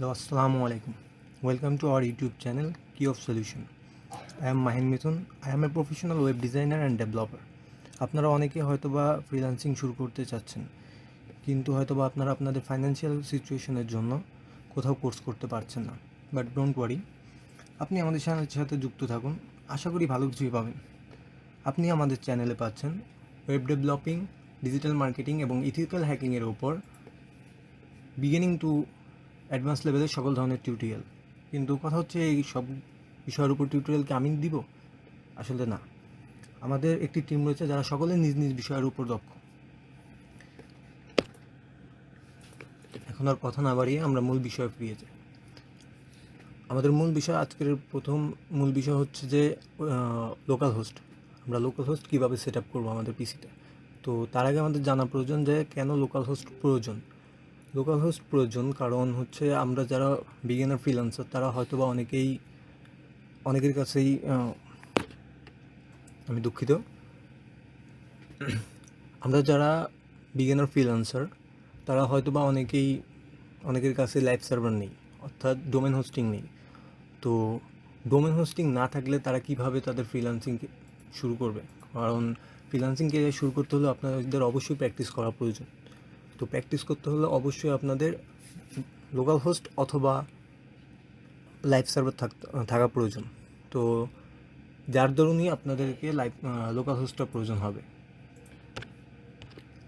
Hello, Assalamu alaikum. Welcome to our YouTube channel, Key of Solution. I am Mahin Mithun. I am a professional web designer and developer. আপনারা অনেকে হয়তোবা freelancing শুরু করতে চাচ্ছেন, কিন্তু হয়তোবা আপনারা আপনাদের ফাইন্যান্সিয়াল সিচুয়েশনের জন্য কোথাও কোর্স করতে পারছেন না। বাট ডোন্ট ওয়ারি, আপনি আমাদের সাথে যুক্ত থাকুন, আশা করি ভালো কিছুই পাবেন। আপনি আমাদের চ্যানেলে পাচ্ছেন ওয়েব ডেভেলপিং, ডিজিটাল মার্কেটিং এবং ইথিক্যাল হ্যাকিংয়ের ওপর বিগিনিং টু অ্যাডভান্স লেভেলের সকল ধরনের টিউটোরিয়াল। কিন্তু কথা হচ্ছে, এই সব বিষয়ের উপর টিউটোরিয়ালকে আমি দিব? আসলে না, আমাদের একটি টিম রয়েছে যারা সকলে নিজ নিজ বিষয়ের উপর দক্ষ। এখন আর কথা না বাড়িয়ে আমরা মূল বিষয়ে ফিরে যাই। আমাদের মূল বিষয়, আজকের প্রথম মূল বিষয় হচ্ছে যে লোকাল হোস্ট। আমরা লোকাল হোস্ট কীভাবে সেট আপ করবো আমাদের পিসিতে। তো তার আগে আমাদের জানা প্রয়োজন যে কেন লোকাল হোস্ট প্রয়োজন। লোকাল হোস্ট প্রয়োজন কারণ হচ্ছে, আমরা যারা বিগিনার ফ্রিল্যান্সার তারা হয়তো বা অনেকের কাছেই আমি দুঃখিত, আমরা যারা বিগিনার ফ্রিল্যান্সার তারা হয়তো বা অনেকের কাছে লাইভ সার্ভার নেই, অর্থাৎ ডোমেন হোস্টিং নেই। তো ডোমেন হোস্টিং না থাকলে তারা কিভাবে তাদের ফ্রিল্যান্সিং শুরু করবে? কারণ ফ্রিল্যান্সিং কেরিয়ার শুরু করতে হলে আপনাদের অবশ্যই প্র্যাকটিস করা প্রয়োজন। তো প্র্যাকটিস করতে হলে অবশ্যই আপনাদের লোকাল হোস্ট অথবা লাইভ সার্ভার থাকা প্রয়োজন। তো যার দরুনই আপনাদেরকে লোকাল হোস্টটা প্রয়োজন হবে।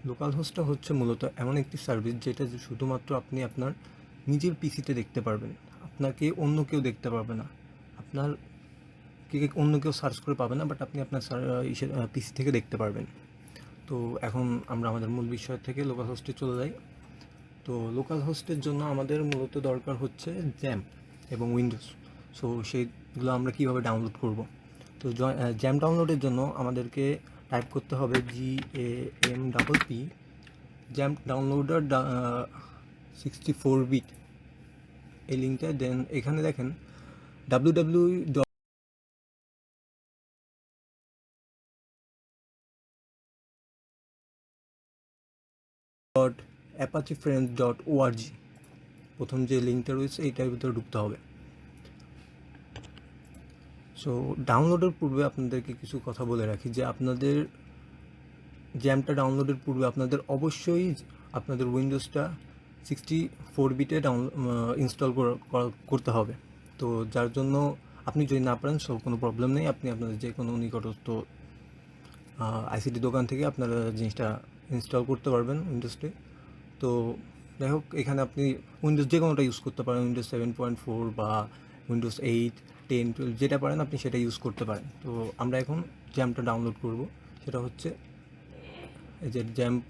লোকাল হোস্টটা হচ্ছে মূলত এমন একটি সার্ভিস যেটা শুধুমাত্র আপনি আপনার নিজের পিসিতে দেখতে পারবেন, আপনাকে অন্য কেউ দেখতে পারবে না, অন্য কেউ সার্চ করে পাবে না, বাট আপনি আপনার পিসি থেকে দেখতে পারবেন। তো এখন আমরা আমাদের মূল বিষয় থেকে লোকাল হোস্টে চলে যাই। তো লোকাল হোস্টের জন্য আমাদের মূলত দরকার হচ্ছে জ্যাম্প এবং উইন্ডোজ। সো সেইগুলো আমরা কীভাবে ডাউনলোড করব? তো জ্যাম্প ডাউনলোডের জন্য আমাদেরকে টাইপ করতে হবে GAMPP, জ্যাম্প ডাউনলোডার 64 বিট, এই লিঙ্কটা। দেন এখানে দেখেন www.apachefriends.org, প্রথম যে লিঙ্কটা রয়েছে এইটার ভিতরে ঢুকতে হবে। সো ডাউনলোডের পূর্বে আপনাদেরকে কিছু কথা বলে রাখি যে আপনাদের জ্যামটা ডাউনলোডের পূর্বে আপনাদের অবশ্যই আপনাদের উইন্ডোজটা 64 বিটে ইনস্টল করতে হবে। তো যার জন্য আপনি যদি না পারেন কোনো প্রবলেম নেই, আপনি আপনাদের যে কোনো নিকটস্থ আইসিটি দোকান থেকে আপনারা জিনিসটা ইনস্টল করতে পারবেন উইন্ডোজটি। তো যাই হোক, এখানে আপনি উইন্ডোজ যে কোনোটা ইউজ করতে পারেন, উইন্ডোজ 7.4 বা উইন্ডোজ 8, 10, 12 যেটা পারেন আপনি সেটা ইউজ করতে পারেন। তো আমরা এখন জ্যামটা ডাউনলোড করব, সেটা হচ্ছে এই যে জ্যাম্প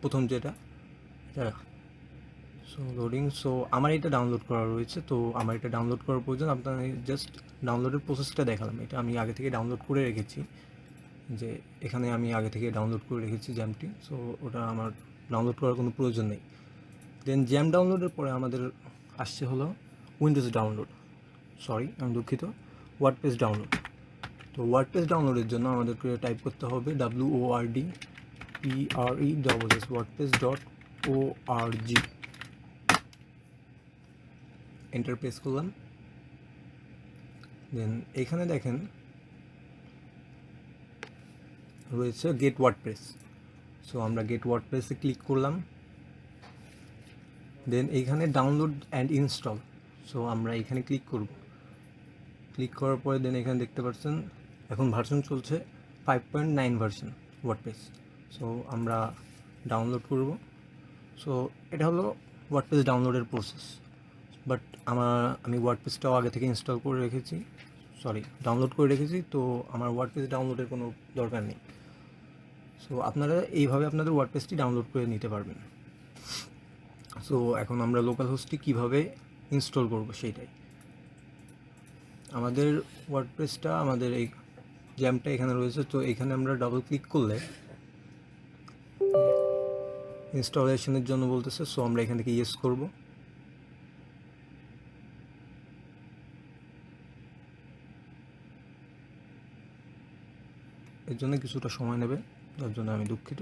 প্রথম যেটা সো লোডিং। সো আমার এটা ডাউনলোড করা রয়েছে, তো আমার এটা ডাউনলোড করার প্রয়োজন। আপনার জাস্ট ডাউনলোডের প্রসেসটা দেখালাম, এটা আমি আগে থেকে ডাউনলোড করে রেখেছি, যে এখানে আমি আগে থেকে ডাউনলোড করে রেখেছি জ্যামটি। সো ওটা আমার ডাউনলোড করার কোনো প্রয়োজন নেই। দেন জ্যাম ডাউনলোডের পরে আমাদের আসছে হলো উইন্ডোজ ডাউনলোড, আমি দুঃখিত, ওয়ার্ডপ্রেস ডাউনলোড। তো ওয়ার্ডপ্রেস ডাউনলোডের জন্য আমাদেরকে টাইপ করতে হবে WORDPRESS wordpress.org, এন্টার প্রেস করলাম। দেন এখানে দেখেন রয়েছে গেট ওয়ার্ডপ্রেস। সো আমরা গেট ওয়ার্ডপ্রেসে ক্লিক করলাম। দেন এইখানে ডাউনলোড অ্যান্ড ইনস্টল, সো আমরা এখানে ক্লিক করব। ক্লিক করার পরে দেন এখানে দেখতে পাচ্ছেন এখন ভার্সন চলছে 5.9 ভার্সন ওয়ার্ডপ্রেস। সো আমরা ডাউনলোড করব। সো এটা হলো ওয়ার্ডপ্রেস ডাউনলোডের প্রসেস। বাট আমি ওয়ার্ডপ্রেসটাও আগে থেকে ডাউনলোড করে রেখেছি, তো আমার ওয়ার্ডপ্রেস ডাউনলোডের কোনো দরকার নেই। সো আপনারা এইভাবে আপনাদের ওয়ার্ডপ্রেসটি ডাউনলোড করে নিতে পারবেন। সো এখন আমরা লোকাল হোস্টটি কীভাবে ইনস্টল করব সেইটাই। আমাদের ওয়ার্ডপ্রেসটা, আমাদের এই জ্যামটা এখানে রয়েছে। তো এখানে আমরা ডাবল ক্লিক করলে ইনস্টলেশনের জন্য বলতেছে, সো আমরা এখান থেকে ইয়েস করব। এর জন্য কিছুটা সময় নেবে, তার জন্য আমি দুঃখিত।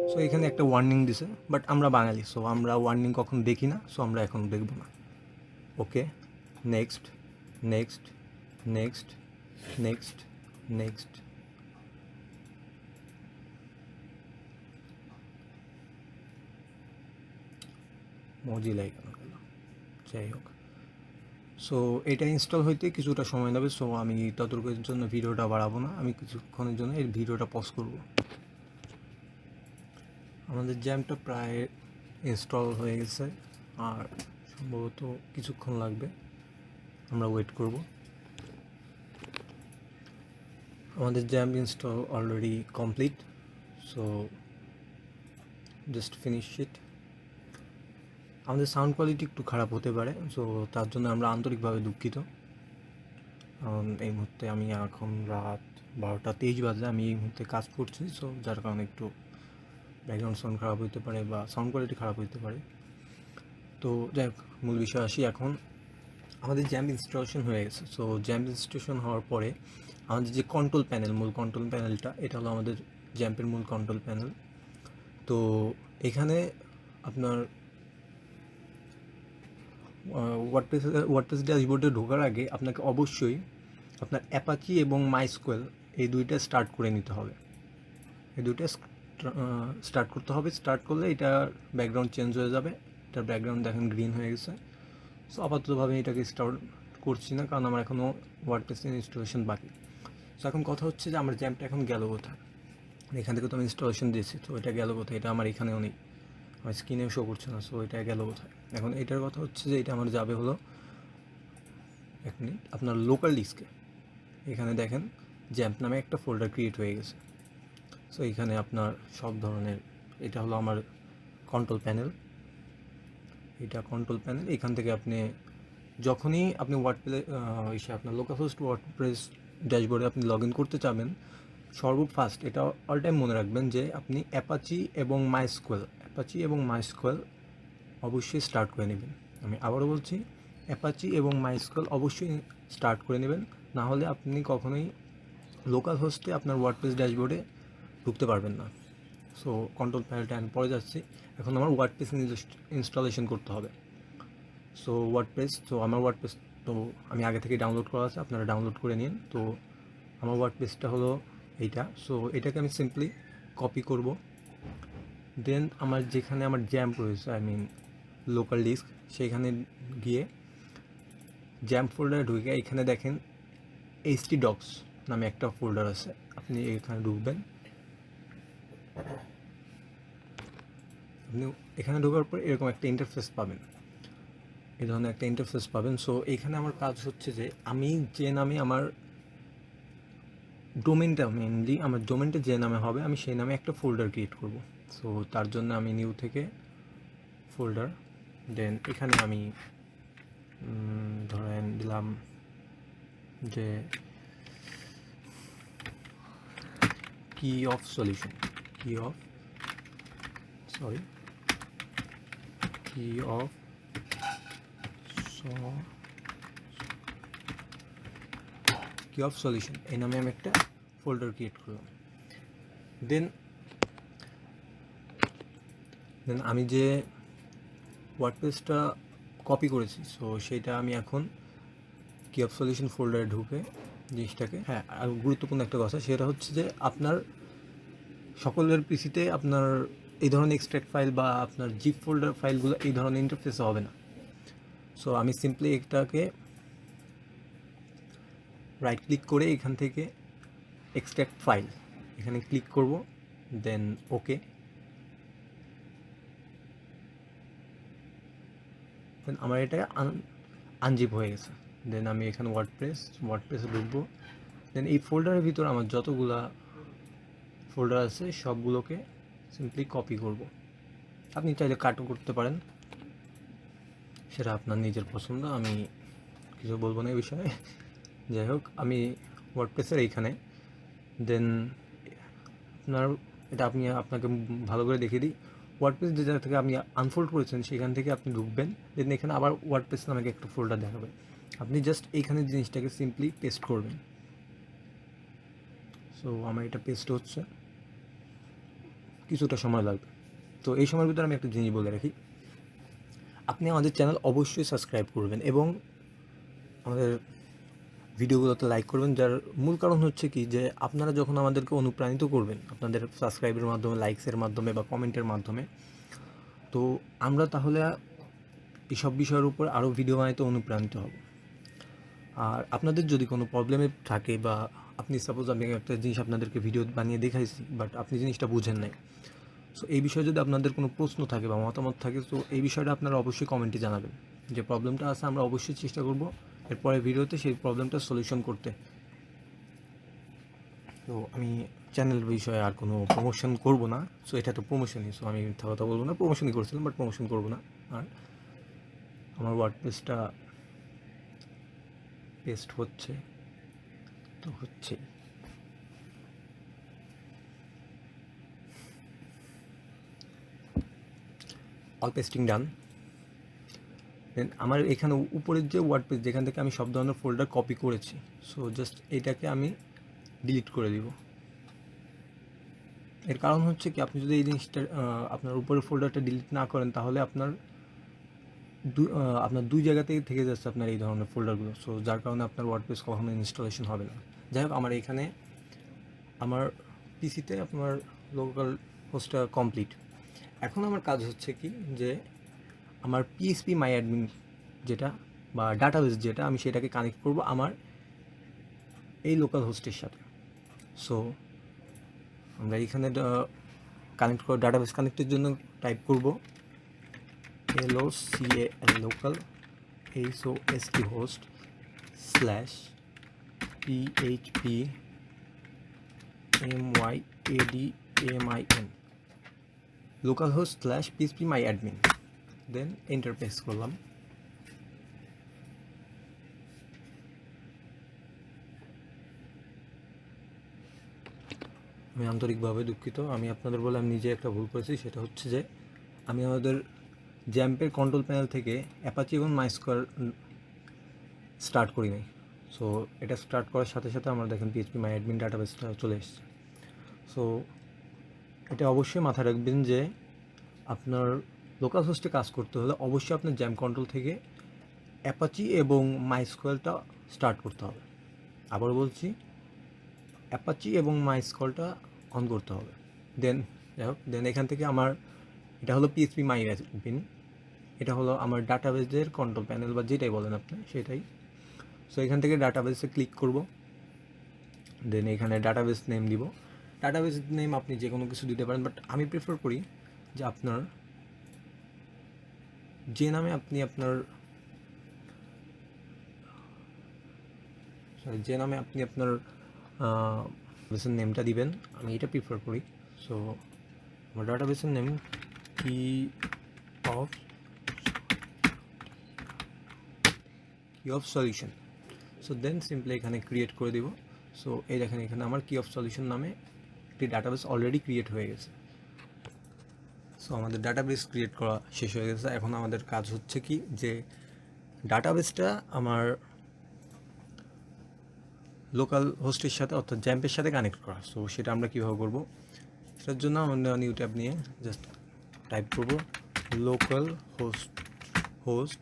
সো এখানে একটা ওয়ার্নিং দিছে, বাট আমরা বাঙালি, সো আমরা ওয়ার্নিং কখনো দেখি না, সো আমরা এখন দেখব না। Okay, next next next next next. Mozilla এখানে গেল, যাই হোক। সো এটা ইনস্টল হইতে কিছুটা সময় নেবে, সো আমি ততটুকুর জন্য ভিডিওটা বাড়াবো না, আমি কিছুক্ষণের জন্য এই ভিডিওটা পজ করব। আমাদের জ্যামটা প্রায় ইনস্টল হয়ে গেছে, আর সম্ভবত কিছুক্ষণ লাগবে, আমরা ওয়েট করব। আমাদের jam install already complete, so just finish it. আমাদের সাউন্ড কোয়ালিটি একটু খারাপ হতে পারে, সো তার জন্য আমরা আন্তরিকভাবে দুঃখিত। এই মুহূর্তে আমি এখন রাত 12:23 বাজে, আমি এই মুহূর্তে কাজ করছি, সো যার কারণে একটু ব্যাকগ্রাউন্ড সাউন্ড খারাপ হতে পারে বা সাউন্ড কোয়ালিটি খারাপ হতে পারে। তো যাই হোক, মূল বিষয় আসি। এখন আমাদের জ্যাম্প ইনস্টলেশন হয়ে গেছে। সো জ্যাম্প ইনস্টলেশন হওয়ার পরে আমাদের যে কন্ট্রোল প্যানেল, মূল কন্ট্রোল প্যানেলটা, এটা হলো আমাদের জ্যাম্পের মূল কন্ট্রোল প্যানেল। তো এখানে আপনার ওয়ার্ডপ্রেস ড্যাশবোর্ডে ঢোকার আগে আপনাকে অবশ্যই আপনার অ্যাপাচি এবং মাইস্কুয়েল এই দুইটা স্টার্ট করে নিতে হবে। এই দুইটা স্টার্ট করতে হবে। স্টার্ট করলে এটার ব্যাকগ্রাউন্ড চেঞ্জ হয়ে যাবে। এটার ব্যাকগ্রাউন্ড দেখেন গ্রিন হয়ে গেছে। সো আপাততভাবে এটাকে স্টার্ট করছি না, কারণ আমার এখনও ওয়ার্ডপ্রেস ইনস্টলেশন বাকি। সো এখন কথা হচ্ছে যে আমার জ্যাম্পটা এখন গেল কোথায়? এখান থেকে তো আমি ইনস্টলেশন দিয়েছি, তো এটা গেল কোথায়? এটা আমার এখানেও নেই, আমার স্ক্রিনেও শো করছে না। সো এটা গেল কোথায়? এখন এটার কথা হচ্ছে যে এটা আমার যাবে হলো, এক মিনিট, আপনার লোকাল ডিস্কে। এখানে দেখেন জ্যাম্প নামে একটা ফোল্ডার ক্রিয়েট হয়ে গেছে। সো এখানে আপনার সব ধরনের, এটা হলো আমার কন্ট্রোল প্যানেল, এটা কন্ট্রোল প্যানেল। এখান থেকে আপনি যখনই আপনি আপনার লোকালহোস্ট ওয়ার্ডপ্রেস ড্যাশবোর্ডে আপনি লগ ইন করতে চাবেন, সর্বফার্স্ট এটা অল টাইম মনে রাখবেন যে আপনি অ্যাপাচি এবং মাইস্কুয়েল অবশ্যই স্টার্ট করে নেবেন। আমি আবারও বলছি, অ্যাপাচি এবং মাইস্কুয়েল অবশ্যই স্টার্ট করে নেবেন, না হলে আপনি কখনোই লোকাল হোস্টে আপনার ওয়ার্ডপ্রেস ড্যাশবোর্ডে ঢুকতে পারবেন না। সো কন্ট্রোল প্যানেলটা আমি পরে যাচ্ছি। এখন আমার ওয়ার্ডপ্রেস ইনস্টলেশন করতে হবে। সো আমার ওয়ার্ডপ্রেস তো আমি আগে থেকে ডাউনলোড করা আছে, আপনারা ডাউনলোড করে নিন। তো আমার ওয়ার্ডপ্রেসটা হলো এইটা। সো এটাকে আমি সিম্পলি কপি করব। দেন আমার যেখানে আমার জ্যাম্প রয়েছে, আই মিন লোকাল ডিস্ক, সেইখানে গিয়ে জ্যাম্প ফোল্ডারে ঢুকে এখানে দেখেন htdocs নামে একটা ফোল্ডার আছে, আপনি এখানে ঢুকবেন। আপনি এখানে ঢোকার পর এরকম একটা ইন্টারফেস পাবেন, এই ধরনের একটা ইন্টারফেস পাবেন। সো এইখানে আমার কাজ হচ্ছে যে আমি যে নামে আমার ডোমেনটা, মেনলি আমার ডোমেনটা যে নামে হবে, আমি সেই নামে একটা ফোল্ডার ক্রিয়েট করব। সো তার জন্য আমি নিউ থেকে ফোল্ডার, দেন এখানে আমি ধরেন দিলাম যে কি অফ সলিউশন, কি অফ সলিউশন, এই নামে আমি একটা ফোল্ডার ক্রিয়েট করলাম। দেন আমি যে ওয়ার্ডপ্রেসটা কপি করেছি, সো সেইটা আমি এখন কি অফ সলিউশন ফোল্ডারে ঢুকে জিনিসটাকে, হ্যাঁ, আর গুরুত্বপূর্ণ একটা কথা, সেটা হচ্ছে যে আপনার সকলের পিসিতে আপনার এই ধরনের এক্সট্রাক্ট ফাইল বা আপনার জিপ ফোল্ডার ফাইলগুলো এই ধরনের ইন্টারফেসে হবে না। সো আমি সিম্পলি এটাকে রাইট ক্লিক করে এখান থেকে এক্সট্রাক্ট ফাইল এখানে ক্লিক করব, দেন ওকে। দেন আমার এটা আনজিপ হয়ে গেছে। দেন আমি এখানে ওয়ার্ডপ্রেসে ঢুকবো। দেন এই ফোল্ডারের ভিতর আমার যতগুলা ফোল্ডার আছে সবগুলোকে সিম্পলি কপি করব। আপনি চাইলে কাটও করতে পারেন, সেটা আপনার নিজের পছন্দ, আমি কিছু বলবো না এই বিষয়ে। যাই হোক, আমি ওয়ার্ডপ্রেসের এইখানে, দেন আপনাকে ভালো করে দেখিয়ে দিই। ওয়ার্ডপ্রেস যে জায়গা থেকে আপনি আনফোল্ড করেছেন সেখান থেকে আপনি ঢুকবেন। দেন এখানে আবার ওয়ার্ডপ্রেস নামে একটা ফোল্ডার দেখাবে, আপনি জাস্ট এইখানে জিনিসটাকে সিম্পলি পেস্ট করবেন। সো আমার এটা পেস্ট হচ্ছে, কিছুটা সময় লাগবে। তো এই সময়ের ভিতরে আমি একটা জিনিস বলে রাখি, আপনি আমাদের চ্যানেল অবশ্যই সাবস্ক্রাইব করবেন এবং আমাদের ভিডিওগুলোতে লাইক করবেন। যার মূল কারণ হচ্ছে কি, যে আপনারা যখন আমাদেরকে অনুপ্রাণিত করবেন আপনাদের সাবস্ক্রাইবের মাধ্যমে, লাইকসের মাধ্যমে বা কমেন্টের মাধ্যমে, তো আমরা তাহলে এইসব বিষয়ের উপর আরও ভিডিও বানাইতে অনুপ্রাণিত হব। আর আপনাদের যদি কোনো প্রবলেমে থাকে, বা আপনি সাপোজ আমি একটা জিনিস আপনাদেরকে ভিডিও বানিয়ে দেখাইছি বাট আপনি জিনিসটা বুঝেন নাই, সো এই বিষয়ে যদি আপনাদের কোনো প্রশ্ন থাকে বা মতামত থাকে, তো এই বিষয়টা আপনারা অবশ্যই কমেন্টে জানাবেন। যে প্রবলেমটা আছে আমরা অবশ্যই চেষ্টা করব এরপরে ভিডিওতে সেই প্রবলেমটা সলিউশন করতে। তো আমি চ্যানেল বিষয়ে আর কোনো প্রমোশন করব না, সো এটা তো প্রমোশনই, সো আমি মিথ্যা কথা বলবো না, প্রমোশনই করছিলাম বাট প্রমোশন করব না। আর আমার ওয়ার্ডপ্রেসটা পেস্ট হচ্ছে, তো হচ্ছে অল পেস্টিং ডান। দেন আমার এখানে উপরের যে ওয়ার্ডপ্রেস যেখান থেকে আমি সব ধরনের ফোল্ডার কপি করেছি, সো জাস্ট এটাকে আমি ডিলিট করে দিব। এর কারণ হচ্ছে কি, আপনি যদি এই জিনিসটা আপনার উপরের ফোল্ডারটা ডিলিট না করেন তাহলে আপনার দুই জায়গাতেই থেকে যাচ্ছে আপনার এই ধরনের ফোল্ডারগুলো, সো যার কারণে আপনার ওয়ার্ডপ্রেস কখনো ইনস্টলেশন হবে না। যাই হোক, আমার এখানে আমার পিসিতে আপনার লোকাল হোস্টটা কমপ্লিট। এখন আমার কাজ হচ্ছে কি, যে আমার পিএইচপি মাই অ্যাডমিন যেটা বা ডাটাবেস যেটা, আমি সেটাকে কানেক্ট করব আমার এই লোকাল হোস্টের সাথে। সো আমরা এইখানে কানেক্ট করব, ডাটাবেস কানেক্টের জন্য টাইপ করব LOCAL local HOST host slash PHP MYADMIN local host slash PHP my admin. Then enter press করলাম। আমি আন্তরিকভাবে দুঃখিত, আমি আপনাদের বলে আমি নিজে একটা ভুল করেছি। সেটা হচ্ছে যে আমি আমাদের জ্যাম্পের কন্ট্রোল প্যানেল থেকে অ্যাপাচি এবং মাইস্কোয়ার স্টার্ট করি নাই। সো এটা স্টার্ট করার সাথে সাথে আমরা দেখেন পিএইচপি মাই অ্যাডমিন ডাটাবেসটা চলে এসেছে। সো এটা অবশ্যই মাথায় রাখবেন যে আপনার লোকাল হোস্টে কাজ করতে হলে অবশ্যই আপনার জ্যাম কন্ট্রোল থেকে অ্যাপাচি এবং মাইস্কোয়ালটা স্টার্ট করতে হবে। আবার বলছি, অ্যাপাচি এবং মাইস্কোয়ালটা অন করতে হবে। দেন এখান থেকে আমার এটা হলো পিএইচপি মাই অ্যাডমিন, এটা হলো আমার ডাটাবেসের কন্ট্রোল প্যানেল বা যেটাই বলেন আপনি সেটাই। সো এখান থেকে ডাটাবেসে ক্লিক করব। দেন এখানে ডাটাবেস নেম দিব। ডাটাবেস নেম আপনি যে কোনো কিছু দিতে পারেন, বাট আমি প্রেফার করি যে আপনার যে নামে আপনি আপনার ডাটাবেসের নেমটা দিবেন, আমি এটা প্রিফার করি। সো আমার ডাটাবেসের নেম কি of solution. So then simply এখানে ক্রিয়েট করে দিব। সো এই দেখেন এখানে আমার কি অফ সলিউশন নামে একটি ডাটাবেস অলরেডি ক্রিয়েট হয়ে গেছে। সো আমাদের ডাটাবেস ক্রিয়েট করা শেষ হয়ে গেছে। এখন আমাদের কাজ হচ্ছে কি, যে ডাটাবেসটা আমার লোকাল হোস্টের সাথে অর্থাৎ জ্যাম্পের সাথে কানেক্ট করা। সো সেটা আমরা কীভাবে করবো, সেটার জন্য আমরা নিউ ট্যাব নিয়ে জাস্ট টাইপ করব লোকাল হোস্ট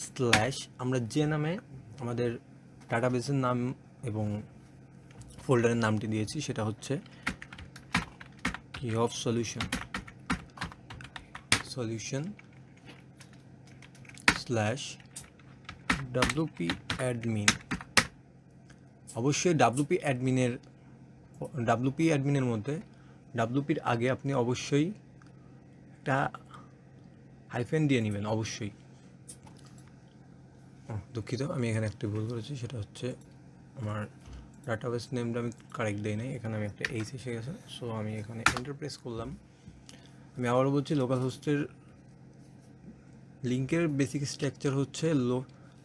স্ল্যাশ আমরা যে নামে আমাদের ডাটাবেসের নাম এবং ফোল্ডারের নামটি দিয়েছি সেটা হচ্ছে কি of solution slash WP admin. অবশ্যই WP অ্যাডমিনের মধ্যে WPর আগে আপনি অবশ্যই একটা হাইফেন দিয়ে নেবেন অবশ্যই। দুঃখিত, আমি এখানে একটা ভুল করেছি, সেটা হচ্ছে আমার ডাটাবেস নেমটা আমি কারেক্ট দিই নাই, এখানে আমি একটা এইচ এসে গেছে। সো আমি এখানে এন্টার প্রেস করলাম। আমি আবারও বলছি, লোকাল হোস্টের লিঙ্কের বেসিক স্ট্রাকচার হচ্ছে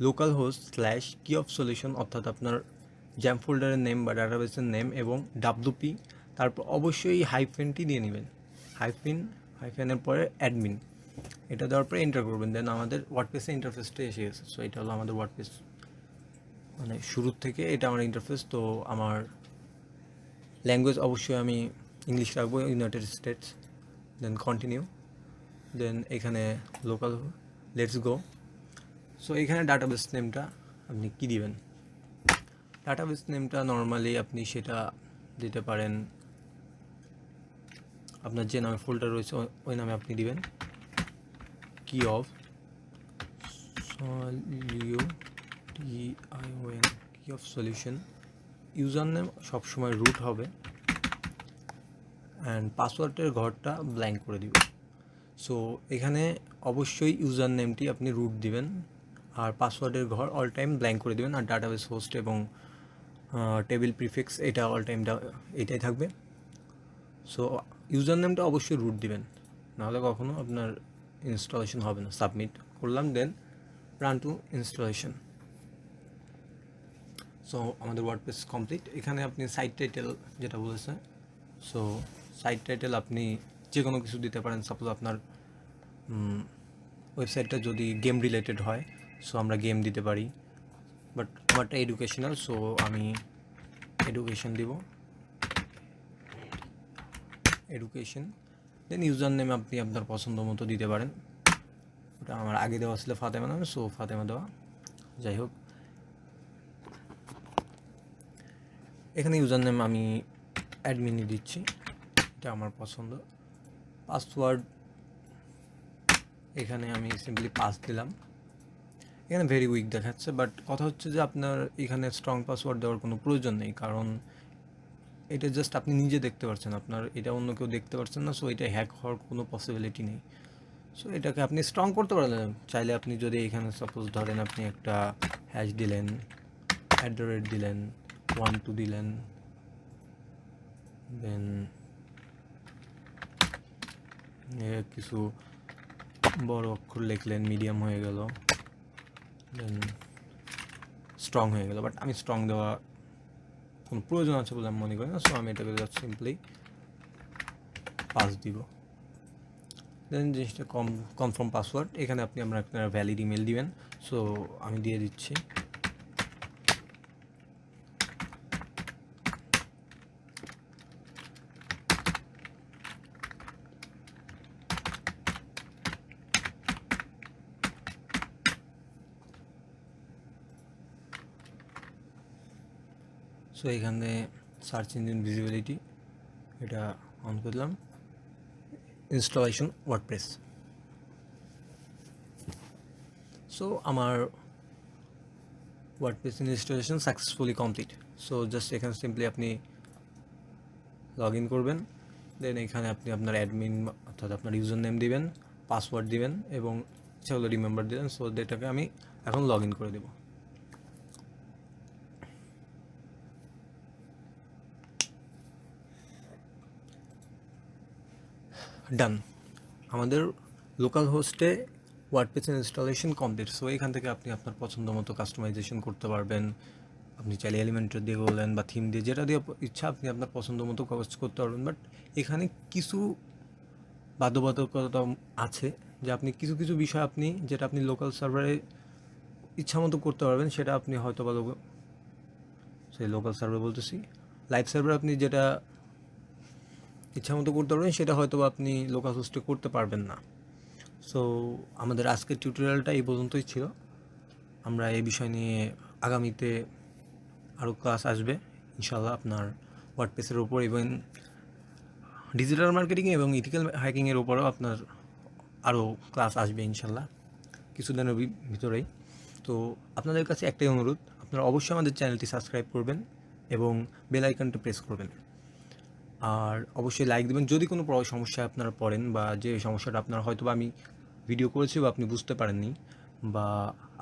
লোকাল হোস্ট স্ল্যাশ কি অফ সলিউশন, অর্থাৎ আপনার জ্যাম ফোল্ডারের নেম বা ডাটাবেসের নেম এবং WP, তারপর অবশ্যই হাইফেনটি দিয়ে নেবেন, হাইফেনের পরে অ্যাডমিন, এটা দেওয়ার পরে এন্টার করবেন। দেন আমাদের ওয়ার্ডপ্রেসের ইন্টারফেসটা এসে গেছে। সো এটা হলো আমাদের ওয়ার্ডপ্রেস, মানে শুরুর থেকে এটা আমার ইন্টারফেস। তো আমার ল্যাঙ্গুয়েজ অবশ্যই আমি ইংলিশ রাখবো, ইউনাইটেড স্টেটস। দেন কন্টিনিউ, দেন এখানে লোকাল লেটস গো। সো এখানে ডাটাবেস নেমটা আপনি কী দিবেন? ডাটাবেস নেমটা নর্মালি আপনি সেটা দিতে পারেন আপনার যে নামে ফোল্ডার রয়েছে ওই নামে আপনি দিবেন কি অফ কি অফ সলিউশন। ইউজার নেম সবসময় রুট হবে অ্যান্ড পাসওয়ার্ডের ঘরটা ব্ল্যাঙ্ক করে দিব। সো এখানে অবশ্যই ইউজার নেমটি আপনি রুট দিবেন আর পাসওয়ার্ডের ঘর অল টাইম ব্ল্যাঙ্ক করে দিবেন, আর ডাটাবেস হোস্ট এবং টেবিল প্রিফিক্স এটা অল টাইম এটাই থাকবে। সো ইউজার নেমটা অবশ্যই রুট দিবেন, নাহলে কখনো আপনার ইনস্টলেশন হবে না। সাবমিট করলাম, দেন রান টু ইনস্টলেশন। সো আমাদের ওয়ার্ডপ্রেস কমপ্লিট। এখানে আপনি সাইট টাইটেল যেটা বলেছে, সো সাইট টাইটেল আপনি যে কোনো কিছু দিতে পারেন। সাপোজ আপনার ওয়েবসাইটটা যদি গেম রিলেটেড হয়, সো আমরা গেম দিতে পারি, বাট আমারটা এডুকেশনাল, সো আমি এডুকেশন দিব, এডুকেশন। দেন ইউজার নেম আপনি আপনার পছন্দ মতো দিতে পারেন। ওটা আমার আগে দেওয়া ছিল ফাতেমা নামে, সো ফাতেমা দেওয়া। যাই হোক, এখানে ইউজার নেম আমি অ্যাডমিনই দিচ্ছি, এটা আমার পছন্দ। পাসওয়ার্ড এখানে আমি সিম্পলি পাস দিলাম। এখানে ভেরি উইক দেখাচ্ছে, বাট কথা হচ্ছে যে আপনার এখানে স্ট্রং পাসওয়ার্ড দেওয়ার কোনো প্রয়োজন নেই, কারণ এটা জাস্ট আপনি নিজে দেখতে পাচ্ছেন, আপনার এটা অন্য কেউ দেখতে পাচ্ছেন না। সো এটা হ্যাক হওয়ার কোনো পসিবিলিটি নেই। সো এটাকে আপনি স্ট্রং করতে পারলেন চাইলে। আপনি যদি এখানে সাপোজ ধরেন আপনি একটা হ্যাশ দিলেন, @ দিলেন, 1 2 দিলেন, দেন কিছু বড় অক্ষর লিখলেন, মিডিয়াম হয়ে গেল, দেন স্ট্রং হয়ে গেল। বাট আমি স্ট্রং দেওয়া কোনো প্রয়োজন আছে বলে আমি মনে করি না। সো আমি এটাকে জাস্ট সিম্পলি পাস দিব। দেন জিনিসটা কনফার্ম পাসওয়ার্ড, এখানে আপনি আপনার ভ্যালিড ইমেল দিবেন। সো আমি দিয়ে দিচ্ছি। সো এখানে সার্চ ইঞ্জিন ভিজিবিলিটি এটা অন করলাম। Installation WordPress. সো আমার WordPress installation successfully complete. So just এখানে সিম্পলি আপনি লগ ইন করবেন, দেন এখানে আপনি আপনার অ্যাডমিন অর্থাৎ আপনার ইউজার নেম দিবেন, পাসওয়ার্ড দিবেন এবং সেগুলো রিমেম্বার দিবেন। সো এটাকে আমি এখন লগ ইন করে দেব। ডান, আমাদের লোকাল হোস্টে ওয়ার্ডপ্রেস ইনস্টলেশন কমপ্লিট। সো এখান থেকে আপনি আপনার পছন্দ মতো কাস্টমাইজেশন করতে পারবেন। আপনি চাইলে এলিমেন্টর দিয়ে বললেন বা থিম দিয়ে, যেটা দিয়ে ইচ্ছা আপনি আপনার পছন্দ মতো কাজ করতে পারবেন। বাট এখানে কিছু বাধ্যবাধকতা আছে যে আপনি কিছু কিছু বিষয় আপনি যেটা আপনি লোকাল সার্ভারে ইচ্ছা মতো করতে পারবেন, সেটা আপনি হয়তো বা সেই লোকাল সার্ভার বলতেছি, লাইভ সার্ভারে আপনি যেটা ইচ্ছা মতো করতে পারবেন সেটা হয়তো বা আপনি লোকাল হোস্টে করতে পারবেন না। সো আমাদের আজকের টিউটোরিয়ালটা এই পর্যন্তই ছিল। আমরা এই বিষয় নিয়ে আগামীতে আরও ক্লাস আসবে ইনশাআল্লাহ আপনার ওয়ার্ডপ্রেসের ওপর, এবং ডিজিটাল মার্কেটিং এবং ইথিক্যাল হ্যাকিংয়ের ওপরও আপনার আরও ক্লাস আসবে ইনশাআল্লাহ কিছুদিনের ভিতরেই। তো আপনাদের কাছে একটাই অনুরোধ, আপনারা অবশ্যই আমাদের চ্যানেলটি সাবস্ক্রাইব করবেন এবং বেল আইকনটা প্রেস করবেন, আর অবশ্যই লাইক দেবেন যদি কোনো সমস্যায় আপনারা পড়েন, বা যে সমস্যাটা আপনার হয়তো বা আমি ভিডিও করেছি বা আপনি বুঝতে পারেননি, বা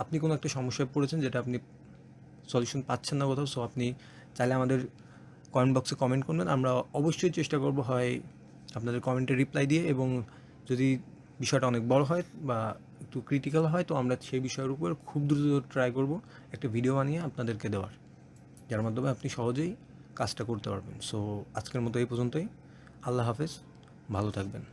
আপনি কোনো একটা সমস্যায় পড়েছেন যেটা আপনি সলিউশন পাচ্ছেন না কোথাও। সো আপনি চাইলে আমাদের কমেন্ট বক্সে কমেন্ট করবেন, আমরা অবশ্যই চেষ্টা করব হয় আপনাদের কমেন্টে রিপ্লাই দিয়ে, এবং যদি বিষয়টা অনেক বড় হয় বা একটু ক্রিটিক্যাল হয় তো আমরা সেই বিষয়ের উপর খুব দ্রুত ট্রাই করব একটা ভিডিও বানিয়ে আপনাদেরকে দেওয়ার, যার মাধ্যমে আপনি সহজেই কাজটা করতে পারবেন। সো আজকের মতো এই পর্যন্তই। আল্লাহ হাফেজ, ভালো থাকবেন।